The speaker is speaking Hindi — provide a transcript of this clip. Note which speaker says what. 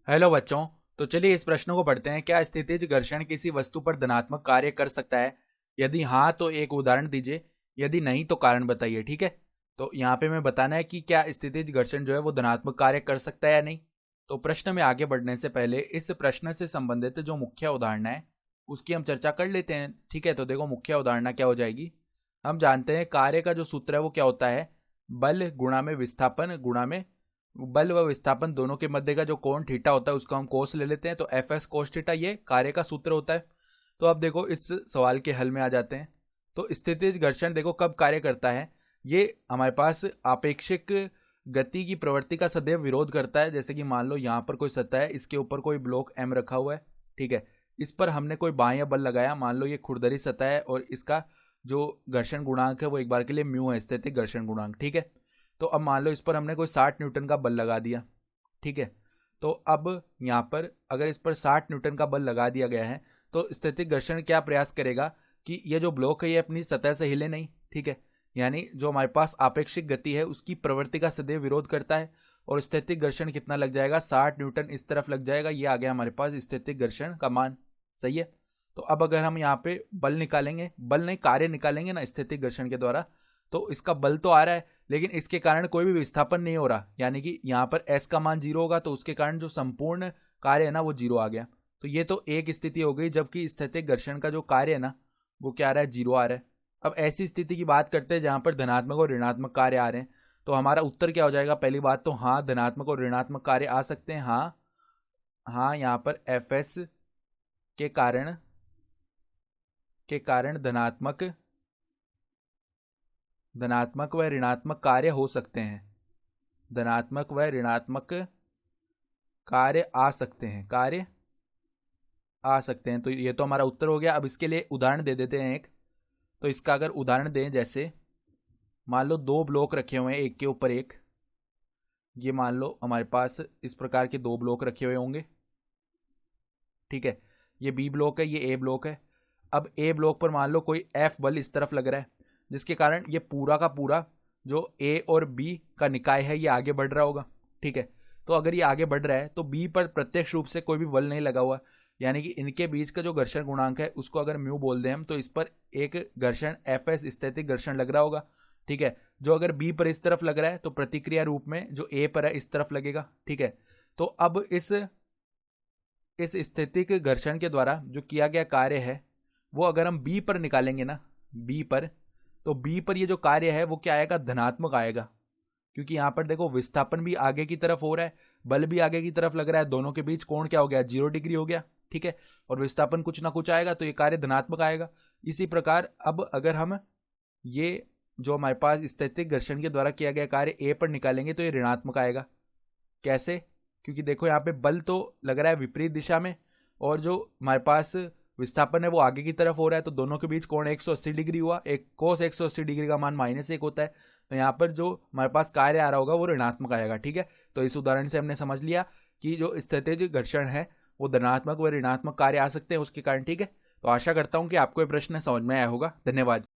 Speaker 1: हेलो बच्चों। तो चलिए इस प्रश्न को पढ़ते हैं। क्या स्थितिज घर्षण किसी वस्तु पर धनात्मक कार्य कर सकता है? यदि हाँ तो एक उदाहरण दीजिए, यदि नहीं तो कारण बताइए। ठीक है, तो यहाँ पे मैं बताना है कि क्या स्थितिज घर्षण जो है वो धनात्मक कार्य कर सकता है या नहीं। तो प्रश्न में आगे बढ़ने से पहले इस प्रश्न से संबंधित जो मुख्य उदाहरण है उसकी हम चर्चा कर लेते हैं। ठीक है, तो देखो मुख्य उदाहरण क्या हो जाएगी। हम जानते हैं कार्य का जो सूत्र है वो क्या होता है, बल गुणा में विस्थापन गुणा में बल व विस्थापन दोनों के मध्य का जो कोण थीटा होता है उसको हम कोस ले लेते हैं। तो एफ एस कोस थीटा ये कार्य का सूत्र होता है। तो अब देखो इस सवाल के हल में आ जाते हैं। तो स्थितिज घर्षण देखो कब कार्य करता है, ये हमारे पास आपेक्षिक गति की प्रवृत्ति का सदैव विरोध करता है। जैसे कि मान लो यहाँ पर कोई सतह है, इसके ऊपर कोई ब्लॉक एम रखा हुआ है। ठीक है, इस पर हमने कोई बाह्य बल लगाया, मान लो ये खुरदरी सतह है और इसका जो घर्षण गुणांक है वो एक बार के लिए म्यू है, स्थितिक घर्षण गुणांक। ठीक है, तो अब मान लो इस पर हमने कोई 60 न्यूटन का बल लगा दिया। ठीक है, तो अब यहाँ पर अगर इस पर 60 न्यूटन का बल लगा दिया गया है तो स्थैतिक घर्षण क्या प्रयास करेगा कि ये जो ब्लॉक है ये अपनी सतह से हिले नहीं। ठीक है, यानी जो हमारे पास आपेक्षिक गति है उसकी प्रवृत्ति का सदैव विरोध करता है। और स्थैतिक घर्षण कितना लग जाएगा, 60 न्यूटन इस तरफ लग जाएगा। ये आ गया हमारे पास स्थैतिक घर्षण का मान। सही है, तो अब अगर हम यहाँ पे बल निकालेंगे, बल नहीं कार्य निकालेंगे ना स्थैतिक घर्षण के द्वारा, तो इसका बल तो आ रहा है लेकिन इसके कारण कोई भी विस्थापन नहीं हो रहा, यानी कि यहाँ पर s का मान 0 होगा तो उसके कारण जो संपूर्ण कार्य है ना वो 0 आ गया। तो ये तो एक स्थिति हो गई, जबकि स्थैतिक घर्षण का जो कार्य है ना वो क्या आ रहा है, 0 आ रहा है। अब ऐसी स्थिति की बात करते हैं जहां पर धनात्मक और ऋणात्मक कार्य आ रहे हैं, तो हमारा उत्तर क्या हो जाएगा। पहली बात तो हाँ, धनात्मक और ऋणात्मक कार्य आ सकते हैं। हाँ हाँ, यहाँ पर एफ एस के कारण धनात्मक व ऋणात्मक कार्य हो सकते हैं। धनात्मक व ऋणात्मक कार्य आ सकते हैं। तो ये तो हमारा उत्तर हो गया। अब इसके लिए उदाहरण दे देते हैं एक। तो इसका अगर उदाहरण दें, जैसे मान लो दो ब्लॉक रखे हुए हैं एक के ऊपर एक। ये मान लो हमारे पास इस प्रकार के दो ब्लॉक रखे हुए होंगे। ठीक है, ये बी ब्लॉक है, ये ए ब्लॉक है। अब ए ब्लॉक पर मान लो कोई एफ बल इस तरफ लग रहा है, जिसके कारण ये पूरा का पूरा जो ए और बी का निकाय है ये आगे बढ़ रहा होगा। ठीक है, तो अगर ये आगे बढ़ रहा है तो बी पर प्रत्यक्ष रूप से कोई भी बल नहीं लगा हुआ, यानी कि इनके बीच का जो घर्षण गुणांक है उसको अगर म्यू बोल दें हम, तो इस पर एक घर्षण एफ एस स्थैतिक घर्षण लग रहा होगा। ठीक है, जो अगर बी पर इस तरफ लग रहा है तो प्रतिक्रिया रूप में जो ए पर है इस तरफ लगेगा। ठीक है, तो अब इस स्थैतिक घर्षण के द्वारा जो किया गया कार्य है वो अगर हम बी पर निकालेंगे ना, बी पर, तो बी पर ये जो कार्य है वो क्या आएगा, धनात्मक आएगा। क्योंकि यहां पर देखो विस्थापन भी आगे की तरफ हो रहा है, बल भी आगे की तरफ लग रहा है, दोनों के बीच कोण क्या हो गया, 0 डिग्री हो गया। ठीक है, और विस्थापन कुछ ना कुछ आएगा तो ये कार्य धनात्मक आएगा। इसी प्रकार अब अगर हम ये जो हमारे पास स्थैतिक घर्षण के द्वारा किया गया कार्य ए पर निकालेंगे तो ये ऋणात्मक आएगा। कैसे, क्योंकि देखो यहाँ पे बल तो लग रहा है विपरीत दिशा में और जो हमारे पास विस्थापन है वो आगे की तरफ हो रहा है, तो दोनों के बीच कोण 180 डिग्री हुआ। एक कोस 180 डिग्री का मान -1 होता है, तो यहाँ पर जो हमारे पास कार्य आ रहा होगा वो ऋणात्मक आएगा। ठीक है, तो इस उदाहरण से हमने समझ लिया कि जो स्थैतिज घर्षण है वो धनात्मक व ऋणात्मक कार्य आ सकते हैं उसके कारण। ठीक है, तो आशा करता हूँ कि आपको ये प्रश्न समझ में आया होगा। धन्यवाद।